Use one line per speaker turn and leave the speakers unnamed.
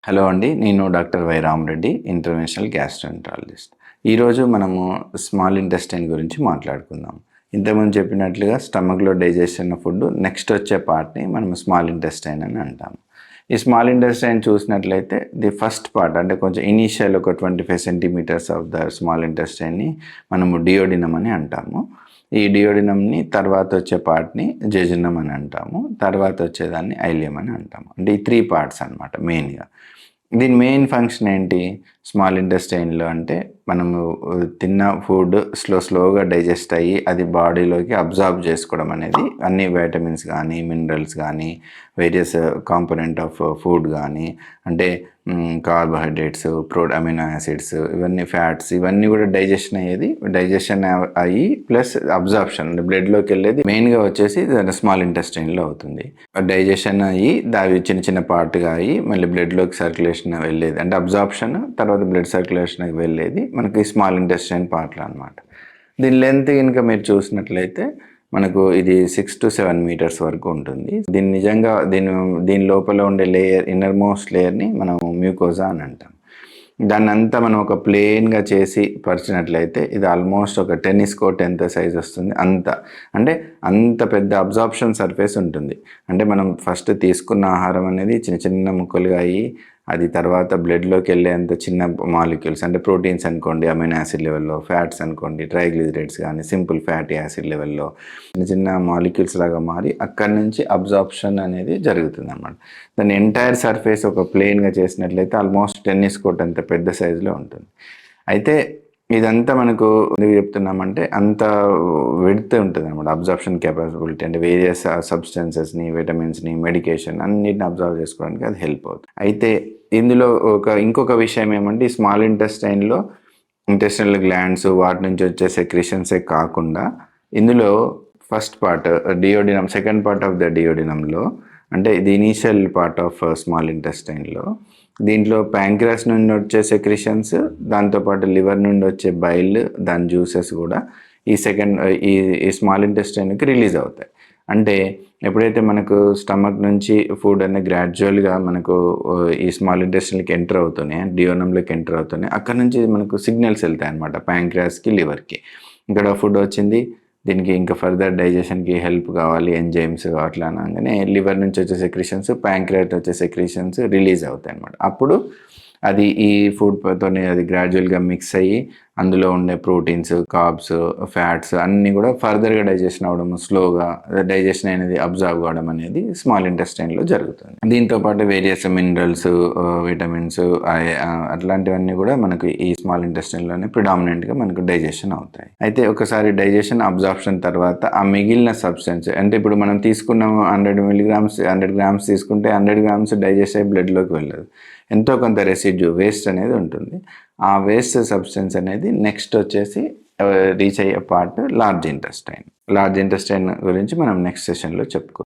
Hello అండి. నేను doctor why Rama Reddy, interventional gastroenterologist. ఈరోజు మనము స్మాల్ ఇంటెస్టైన్ గురించి మాట్లాడుకుందాం. ఇంతకుముందు చెప్పినట్లుగా స్టమక్‌లో డైజెషన్ ఫుడ్ నెక్స్ట్ వచ్చే పార్ట్‌ని మనం స్మాల్ ఇంటెస్టైన్ అని అంటాము. ఈ స్మాల్ ఇంటెస్టైన్ చూసినట్లయితే ది ఫస్ట్ పార్ట్ అంటే కొంచెం ఇనీషియల్ ఒక 25 సెంటీమీటర్స్ ఆఫ్ ద స్మాల్ ఇంటెస్టైన్‌ని మనము డియోడినం అని అంటాము. ఈ డియోడినంని తర్వాత వచ్చే పార్ట్‌ని జెజునం అని అంటాము. తర్వాత వచ్చేదాన్ని ఐలియం అని అంటాము. అంటే ఈ 3 పార్ట్స్ అనమాట మెయిన్‌గా. దీని మెయిన్ ఫంక్షన్ ఏంటి? స్మాల్ ఇంటెస్టైన్‌లో అంటే మనము తిన్న ఫుడ్ స్లోగా డైజెస్ట్ అయ్యి అది బాడీలోకి అబ్జార్బ్ చేసుకోవడం అనేది అన్ని వైటమిన్స్ గానీ, మినరల్స్ గానీ, వేరియస్ కాంపోనెంట్ ఆఫ్ ఫుడ్ గానీ అంటే కార్బోహైడ్రేట్స్, అమినో యాసిడ్స్ ఇవన్నీ ఫ్యాట్స్ ఇవన్నీ కూడా డైజెషన్ అయ్యి ప్లస్ అబ్జార్ప్షన్ అంటే బ్లడ్‌లోకి వెళ్ళేది మెయిన్‌గా వచ్చేసి స్మాల్ ఇంటెస్టైన్‌లో అవుతుంది. డైజెషన్ అయ్యి అవి చిన్న పార్ట్‌గా అయ్యి మళ్ళీ బ్లడ్‌లోకి సర్క్యులేషన్ వెళ్ళేది. అంటే అబ్జార్ప్షన్ తర్వాత బ్లడ్ సర్క్యులేషన్‌కి వెళ్ళేది మనకి స్మాల్ ఇంటెస్టైన్ పార్ట్‌లో అనమాట. దీని లెంత్ గనుక మీరు చూసినట్లయితే మనకు ఇది 6-7 మీటర్స్ వరకు ఉంటుంది. దీన్ని నిజంగా దీని లోపల ఉండే లేయర్ ఇన్నర్ మోస్ట్ లేయర్‌ని మనం మ్యూకోజా అని అంటాం. దాన్నంతా మనం ఒక ప్లెయిన్‌గా చేసి పరిచినట్లయితే ఇది ఆల్మోస్ట్ ఒక టెన్నిస్ కోర్ట్ ఎంత సైజ్ వస్తుంది అంటే అంత పెద్ద అబ్జార్ప్షన్ సర్ఫేస్ ఉంటుంది. అంటే మనం ఫస్ట్ తీసుకున్న ఆహారం అనేది చిన్న ముక్కలుగా అయ్యి అది తర్వాత బ్లడ్‌లోకి వెళ్ళేంత చిన్న మాలిక్యూల్స్ అంటే ప్రోటీన్స్ అనుకోండి అమైనో యాసిడ్ లెవెల్‌లో, ఫ్యాట్స్ అనుకోండి ట్రైగ్లిజరైడ్స్ కానీ సింపుల్ ఫ్యాటీ యాసిడ్ లెవెల్‌లో చిన్న మాలిక్యూల్స్ లాగా మారి అక్కడి నుంచి అబ్జార్ప్షన్ అనేది జరుగుతుందన్నమాట. దాని ఎంటైర్ సర్ఫేస్ ఒక ప్లెయిన్‌గా చేసినట్లయితే ఆల్మోస్ట్ టెన్నిస్ కోర్ట్ అంత పెద్ద సైజులో ఉంటుంది. అయితే ఇదంతా మనకు ఎందుకు చెప్తున్నామంటే అంత విడ్త్ ఉంటుందన్నమాట. అబ్జార్ప్షన్ కేపబిలిటీ అంటే వేరియస్ సబ్స్టెన్సెస్‌ని, విటమిన్స్‌ని, మెడికేషన్ అన్నిటిని అబ్జర్వ్ చేసుకోవడానికి అది హెల్ప్ అవుతుంది. అయితే ఇందులో ఇంకొక విషయం ఏమంటే ఈ స్మాల్ ఇంటెస్టైన్‌లో ఇంటెస్టైనల్ గ్లాండ్స్ వాటి నుంచి వచ్చే సెక్రీషన్సే కాకుండా ఇందులో first part duodenum second part of the డియోడినంలో అంటే ఇది ఇనీషియల్ పార్ట్ ఆఫ్ స్మాల్ ఇంటెస్టైన్‌లో దీంట్లో ప్యాంక్రియాస్ నుండి వచ్చే సెక్రీషన్స్ దాంతోపాటు లివర్ నుండి వచ్చే బైల్ దాని జ్యూసెస్ కూడా ఈ స్మాల్ ఇంటెస్టైన్‌కి రిలీజ్ అవుతాయి. అంటే ఎప్పుడైతే మనకు స్టమక్ నుంచి ఫుడ్ అనేది గ్రాడ్యువల్‌గా మనకు ఈ స్మాల్ ఇంటెస్టైన్‌లోకి ఎంటర్ అవుతున్నాయి, డియోనంలోకి ఎంటర్ అవుతున్నాయి. అక్కడ నుంచి మనకు సిగ్నల్స్ వెళ్తాయి అన్నమాట ప్యాంక్రియాస్‌కి, లివర్‌కి. ఇక్కడ ఫుడ్ వచ్చింది దీనికి ఇంకా ఫర్దర్ డైజెషన్‌కి హెల్ప్ కావాలి ఎంజైమ్స్ అట్లా అనగానే లివర్ నుంచి వచ్చే సెక్రీషన్స్, ప్యాంక్రియాస్ వచ్చే సెక్రీషన్స్ రిలీజ్ అవుతాయి అన్నమాట. అప్పుడు అది ఈ ఫుడ్‌తోనే అది గ్రాడ్యువల్‌గా మిక్స్ అయ్యి అందులో ఉండే ప్రోటీన్స్, కార్బ్స్, ఫ్యాట్స్ అన్నీ కూడా ఫర్దర్‌గా డైజెషన్ అవ్వడం స్లోగా డైజెషన్ అనేది అబ్జర్వ్ కావడం అనేది స్మాల్ ఇంటెస్టైన్‌లో జరుగుతుంది. దీంతో పాటు వేరియస్ మినరల్స్, విటమిన్స్ అట్లాంటివన్నీ కూడా మనకు ఈ స్మాల్ ఇంటెస్టైన్‌లోనే ప్రిడామినెంట్‌గా మనకు డైజెషన్ అవుతాయి. అయితే ఒకసారి డైజెషన్ అబ్జార్ప్షన్ తర్వాత ఆ మిగిలిన సబ్స్టెన్స్ అంటే ఇప్పుడు మనం తీసుకున్న 100 గ్రామ్స్ తీసుకుంటే 100 గ్రామ్స్ డైజెస్ట్ అయ్యి బ్లడ్‌లోకి వెళ్ళదు. ఎంతో కొంత రెసిడ్యూ వేస్ట్ అనేది ఉంటుంది. ఆ వేస్ట్ సబ్స్టెన్స్ అనేది నెక్స్ట్ వచ్చేసి రీచ్ అయ్యే పార్ట్ లార్జ్ ఇంటెస్టైన్ గురించి మనం నెక్స్ట్ సెషన్‌లో చెప్పుకుందాం.